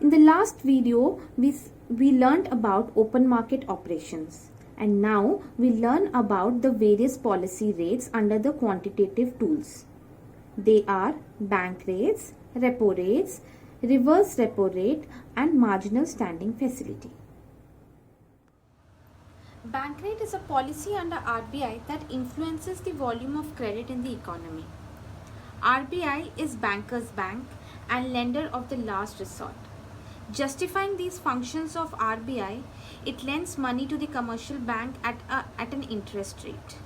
In the last video, we learned about open market operations, and now we learn about the various policy rates under the quantitative tools. They are bank rates, repo rates, reverse repo rate, and marginal standing facility. Bank rate is a policy under RBI that influences the volume of credit in the economy. RBI is banker's bank and lender of the last resort. Justifying these functions of RBI, it lends money to the commercial bank at an interest rate.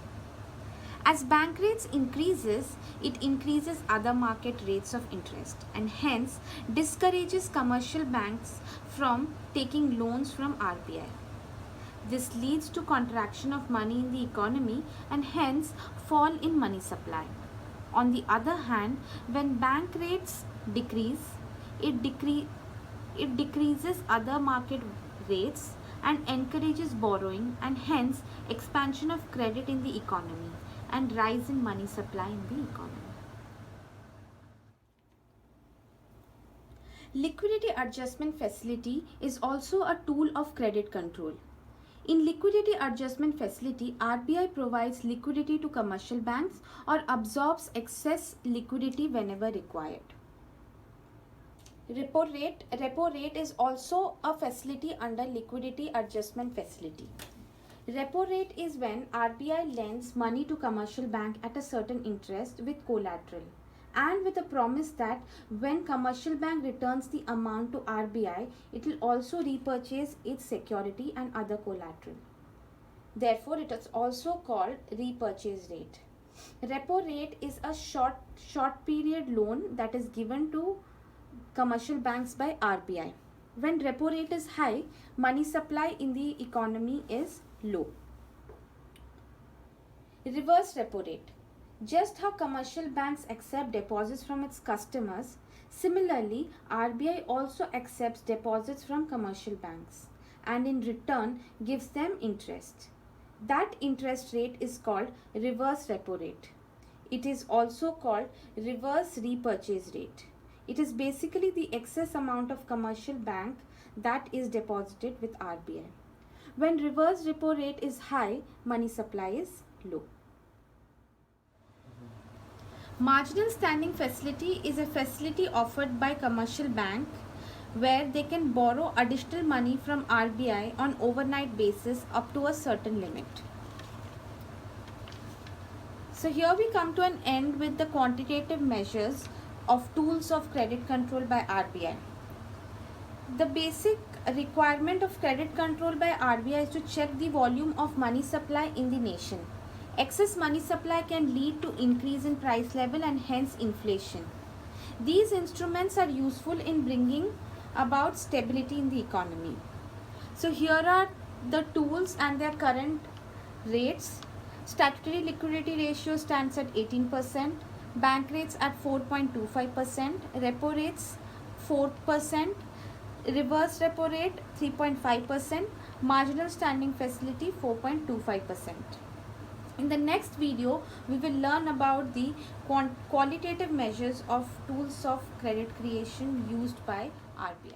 As bank rates increases, it increases other market rates of interest and hence discourages commercial banks from taking loans from RBI. This leads to contraction of money in the economy and hence fall in money supply. On the other hand, when bank rates decrease, it decreases other market rates and encourages borrowing and hence expansion of credit in the economy and rise in money supply in the economy. Liquidity adjustment facility is also a tool of credit control. In liquidity adjustment facility, RBI provides liquidity to commercial banks or absorbs excess liquidity whenever required. Repo rate is also a facility under liquidity adjustment facility. Repo rate is when RBI lends money to commercial bank at a certain interest with collateral and with a promise that when commercial bank returns the amount to RBI, it will also repurchase its security and other collateral. Therefore, it is also called repurchase rate. Repo rate is a short period loan that is given to commercial banks by RBI. When repo rate is high, money supply in the economy is low. Reverse repo rate. Just how commercial banks accept deposits from its customers, similarly, RBI also accepts deposits from commercial banks and in return gives them interest. That interest rate is called reverse repo rate. It is also called reverse repurchase rate. It is basically the excess amount of commercial bank that is deposited with RBI. When reverse repo rate is high, money supply is low. Marginal standing facility is a facility offered by commercial bank where they can borrow additional money from RBI on overnight basis up to a certain limit. So here we come to an end with the quantitative measures of tools of credit control by RBI. The basic requirement of credit control by RBI is to check the volume of money supply in the nation. Excess money supply can lead to increase in price level and hence inflation. These instruments are useful in bringing about stability in the economy. So here are the tools and their current rates. Statutory liquidity ratio stands at 18%, bank rates at 4.25%, repo rates 4%, reverse repo rate 3.5%, marginal standing facility 4.25%. In the next video, we will learn about the qualitative measures of tools of credit creation used by RBI.